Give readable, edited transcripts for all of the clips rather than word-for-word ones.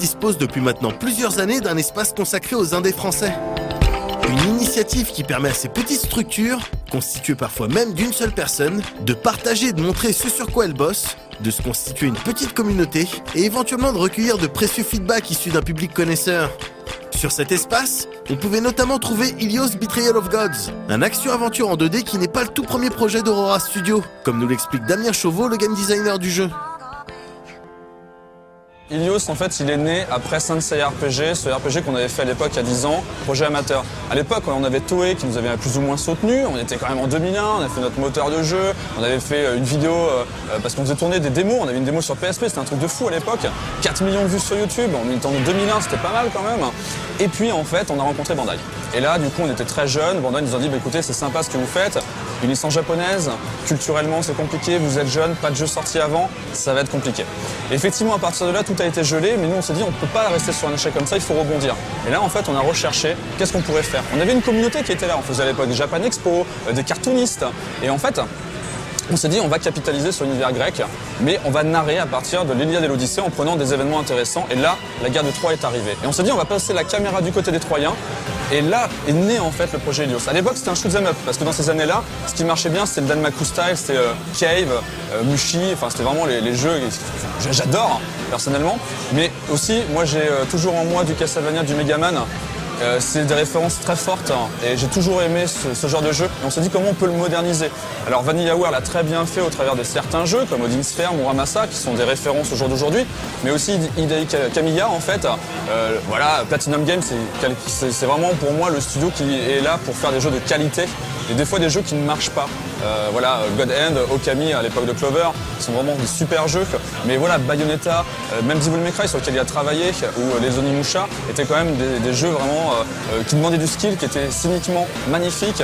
dispose depuis maintenant plusieurs années d'un espace consacré aux indés français. Une initiative qui permet à ces petites structures, constituées parfois même d'une seule personne, de partager et de montrer ce sur quoi elles bossent, de se constituer une petite communauté et éventuellement de recueillir de précieux feedbacks issus d'un public connaisseur. Sur cet espace, on pouvait notamment trouver Ilios Betrayal of Gods, un action-aventure en 2D qui n'est pas le tout premier projet d'Aurora Studio, comme nous l'explique Damien Chauveau, le game designer du jeu. Ilios, en fait, il est né après Sensei RPG, ce RPG qu'on avait fait à l'époque, il y a 10 ans, projet amateur. À l'époque, on avait Toei qui nous avait plus ou moins soutenu, on était quand même en 2001, on a fait notre moteur de jeu, on avait fait une vidéo, parce qu'on faisait tourner des démos, on avait une démo sur PSP, c'était un truc de fou à l'époque, 4 millions de vues sur YouTube, en même temps en 2001, c'était pas mal quand même. Et puis, en fait, on a rencontré Bandai. Et là, du coup, on était très jeunes, Bandai nous a dit, bah, écoutez, c'est sympa ce que vous faites, une licence japonaise, culturellement c'est compliqué, vous êtes jeunes, pas de jeu sorti avant, ça va être compliqué. Et effectivement, à partir de là, tout a été gelé, mais nous on s'est dit on ne peut pas rester sur un échec comme ça, il faut rebondir. Et là en fait on a recherché qu'est-ce qu'on pourrait faire. On avait une communauté qui était là, on faisait à l'époque des Japan Expo, des cartoonistes, et en fait on s'est dit on va capitaliser sur l'univers grec, mais on va narrer à partir de l'Iliade et l'Odyssée en prenant des événements intéressants, et là la guerre de Troie est arrivée. Et on s'est dit on va passer la caméra du côté des Troyens, et là est né en fait le projet Ilios. À l'époque c'était un shoot'em up, parce que dans ces années-là, ce qui marchait bien c'était le Danmaku style, c'était Cave, Mushi, enfin c'était vraiment les jeux que j'adore personnellement. Mais aussi moi j'ai toujours en moi du Castlevania, du Megaman. C'est des références très fortes et j'ai toujours aimé ce genre de jeu. Et on s'est dit comment on peut le moderniser. Alors VanillaWare l'a très bien fait au travers de certains jeux comme Odin Sphere, Muramasa qui sont des références au jour d'aujourd'hui, mais aussi Hideki Kamiya en fait. Voilà, Platinum Games c'est vraiment pour moi le studio qui est là pour faire des jeux de qualité et des fois des jeux qui ne marchent pas. Voilà, God Hand, Okami à l'époque de Clover, sont vraiment des super jeux. Mais voilà, Bayonetta, même Devil May Cry sur lequel il a travaillé, ou les Onimusha, étaient quand même des jeux vraiment qui demandaient du skill, qui étaient cyniquement magnifiques.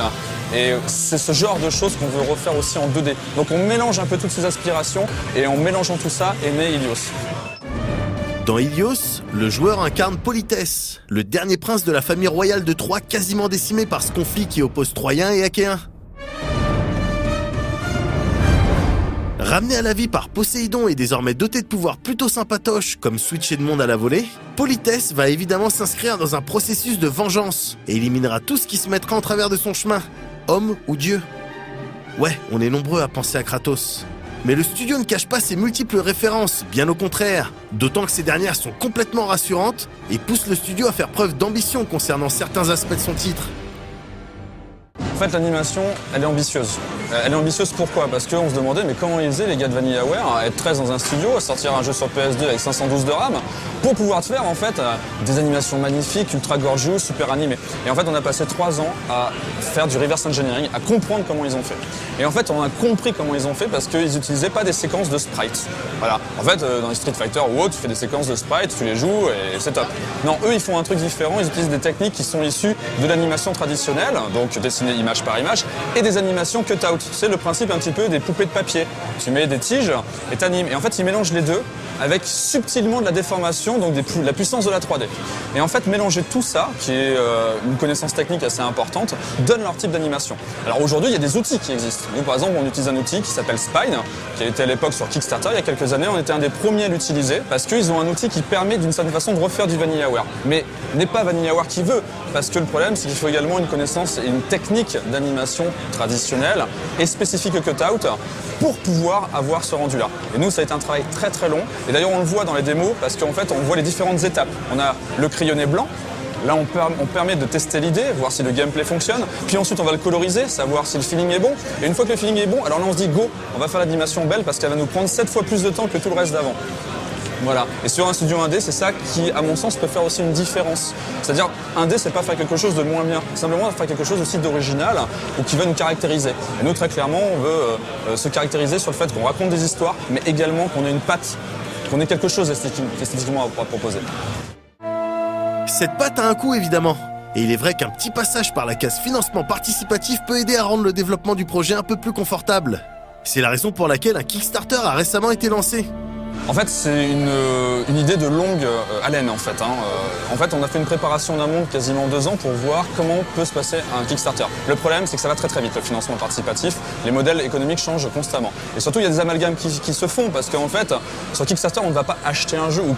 Et c'est ce genre de choses qu'on veut refaire aussi en 2D. Donc on mélange un peu toutes ces aspirations et en mélangeant tout ça est né Ilios. Dans Ilios, le joueur incarne Polythès, le dernier prince de la famille royale de Troie quasiment décimé par ce conflit qui oppose Troyens et Achéens. Ramené à la vie par Poséidon et désormais doté de pouvoirs plutôt sympatoches comme switcher de monde à la volée, Polythès va évidemment s'inscrire dans un processus de vengeance et éliminera tout ce qui se mettra en travers de son chemin, homme ou dieu. Ouais, on est nombreux à penser à Kratos. Mais le studio ne cache pas ses multiples références, bien au contraire, d'autant que ces dernières sont complètement rassurantes et poussent le studio à faire preuve d'ambition concernant certains aspects de son titre. En fait, l'animation, elle est ambitieuse. Elle est ambitieuse pourquoi? Parce qu'on se demandait, mais comment ils faisaient les gars de VanillaWare à être 13 dans un studio, à sortir un jeu sur PS2 avec 512 de RAM, pour pouvoir faire en fait des animations magnifiques, ultra gorgeous, super animées. Et en fait, on a passé 3 ans à faire du reverse engineering, à comprendre comment ils ont fait. Et en fait, on a compris comment ils ont fait parce qu'ils n'utilisaient pas des séquences de sprites. Voilà. En fait, dans les Street Fighter ou autre, tu fais des séquences de sprites, tu les joues et c'est top. Non, eux, ils font un truc différent. Ils utilisent des techniques qui sont issues de l'animation traditionnelle, donc dessinée image par image, et des animations cut-out. C'est le principe un petit peu des poupées de papier. Tu mets des tiges et t'animes. Et en fait, ils mélangent les deux avec subtilement de la déformation, donc de la puissance de la 3D. Et en fait, mélanger tout ça, qui est une connaissance technique assez importante, donne leur type d'animation. Alors aujourd'hui, il y a des outils qui existent. Nous, par exemple, on utilise un outil qui s'appelle Spine, qui a été à l'époque sur Kickstarter il y a quelques années. On était un des premiers à l'utiliser parce qu'ils ont un outil qui permet d'une certaine façon de refaire du VanillaWare. Mais n'est pas VanillaWare qui veut, parce que le problème, c'est qu'il faut également une connaissance et une technique d'animation traditionnelle et spécifique au cutout pour pouvoir avoir ce rendu-là. Et nous, ça a été un travail très très long. Et d'ailleurs, on le voit dans les démos parce qu'en fait, on voit les différentes étapes. On a le crayonné blanc. Là, on permet de tester l'idée, voir si le gameplay fonctionne. Puis ensuite, on va le coloriser, savoir si le feeling est bon. Et une fois que le feeling est bon, alors là, on se dit go, on va faire l'animation belle parce qu'elle va nous prendre 7 fois plus de temps que tout le reste d'avant. Voilà. Et sur un studio 1D, c'est ça qui, à mon sens, peut faire aussi une différence. C'est-à-dire, 1D, c'est pas faire quelque chose de moins bien. C'est simplement faire quelque chose aussi d'original ou qui va nous caractériser. Et nous, très clairement, on veut se caractériser sur le fait qu'on raconte des histoires, mais également qu'on ait une patte, qu'on ait quelque chose esthétiquement à proposer. Cette patte a un coût, évidemment. Et il est vrai qu'un petit passage par la case financement participatif peut aider à rendre le développement du projet un peu plus confortable. C'est la raison pour laquelle un Kickstarter a récemment été lancé. En fait, c'est une idée de longue haleine, en fait. En fait, on a fait une préparation en amont de quasiment 2 ans pour voir comment peut se passer un Kickstarter. Le problème, c'est que ça va très très vite, le financement participatif. Les modèles économiques changent constamment. Et surtout, il y a des amalgames qui se font parce qu'en fait, sur Kickstarter, on ne va pas acheter un jeu ou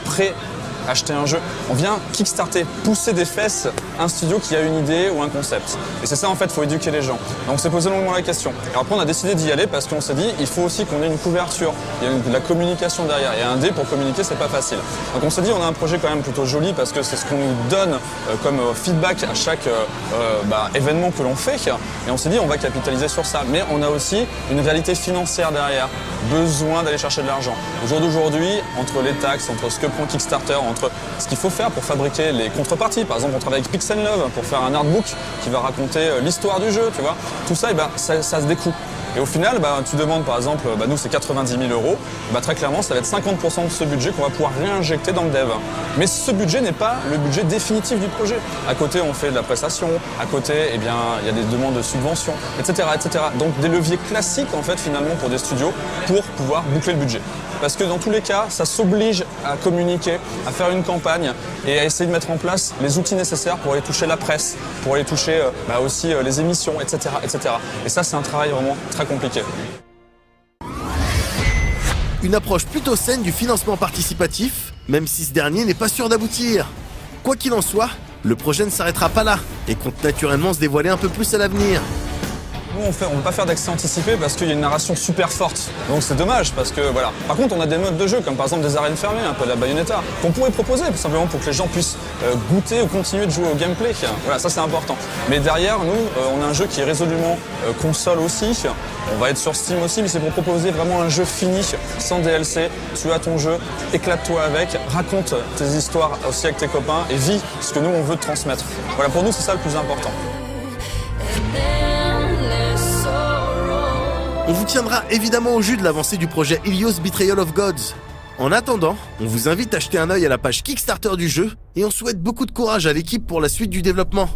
acheter un jeu. On vient kickstarter, pousser des fesses un studio qui a une idée ou un concept. Et c'est ça en fait, il faut éduquer les gens. Donc on s'est posé longuement la question. Et après on a décidé d'y aller parce qu'on s'est dit il faut aussi qu'on ait une couverture, il y a de la communication derrière. Et un dé pour communiquer c'est pas facile. Donc on s'est dit on a un projet quand même plutôt joli parce que c'est ce qu'on nous donne comme feedback à chaque événement que l'on fait. Et on s'est dit on va capitaliser sur ça. Mais on a aussi une réalité financière derrière. Besoin d'aller chercher de l'argent. Au jour d'aujourd'hui, entre les taxes, entre ce que prend Kickstarter, entre ce qu'il faut faire pour fabriquer les contreparties. Par exemple, on travaille avec Pixel Love pour faire un artbook qui va raconter l'histoire du jeu, tu vois. Tout ça, ça se découpe. Et au final, tu demandes par exemple, nous c'est 90 000 €, très clairement ça va être 50% de ce budget qu'on va pouvoir réinjecter dans le dev. Mais ce budget n'est pas le budget définitif du projet. À côté on fait de la prestation, à côté il y a des demandes de subventions, etc., etc. Donc des leviers classiques en fait finalement pour des studios pour pouvoir boucler le budget. Parce que dans tous les cas, ça s'oblige à communiquer, à faire une campagne et à essayer de mettre en place les outils nécessaires pour aller toucher la presse, pour aller toucher aussi les émissions, etc., etc. Et ça, c'est un travail vraiment très compliqué. Une approche plutôt saine du financement participatif, même si ce dernier n'est pas sûr d'aboutir. Quoi qu'il en soit, le projet ne s'arrêtera pas là et compte naturellement se dévoiler un peu plus à l'avenir. Nous, on ne peut pas faire d'accès anticipé parce qu'il y a une narration super forte. Donc c'est dommage parce que voilà. Par contre, on a des modes de jeu comme par exemple des arènes fermées, un peu de la Bayonetta, qu'on pourrait proposer tout simplement pour que les gens puissent goûter ou continuer de jouer au gameplay. Voilà, ça c'est important. Mais derrière, nous, on a un jeu qui est résolument console aussi. On va être sur Steam aussi, mais c'est pour proposer vraiment un jeu fini, sans DLC. Tu as ton jeu, éclate-toi avec, raconte tes histoires aussi avec tes copains et vis ce que nous on veut te transmettre. Voilà, pour nous c'est ça le plus important. On vous tiendra évidemment au jus de l'avancée du projet Ilios Betrayal of Gods. En attendant, on vous invite à jeter un œil à la page Kickstarter du jeu et on souhaite beaucoup de courage à l'équipe pour la suite du développement.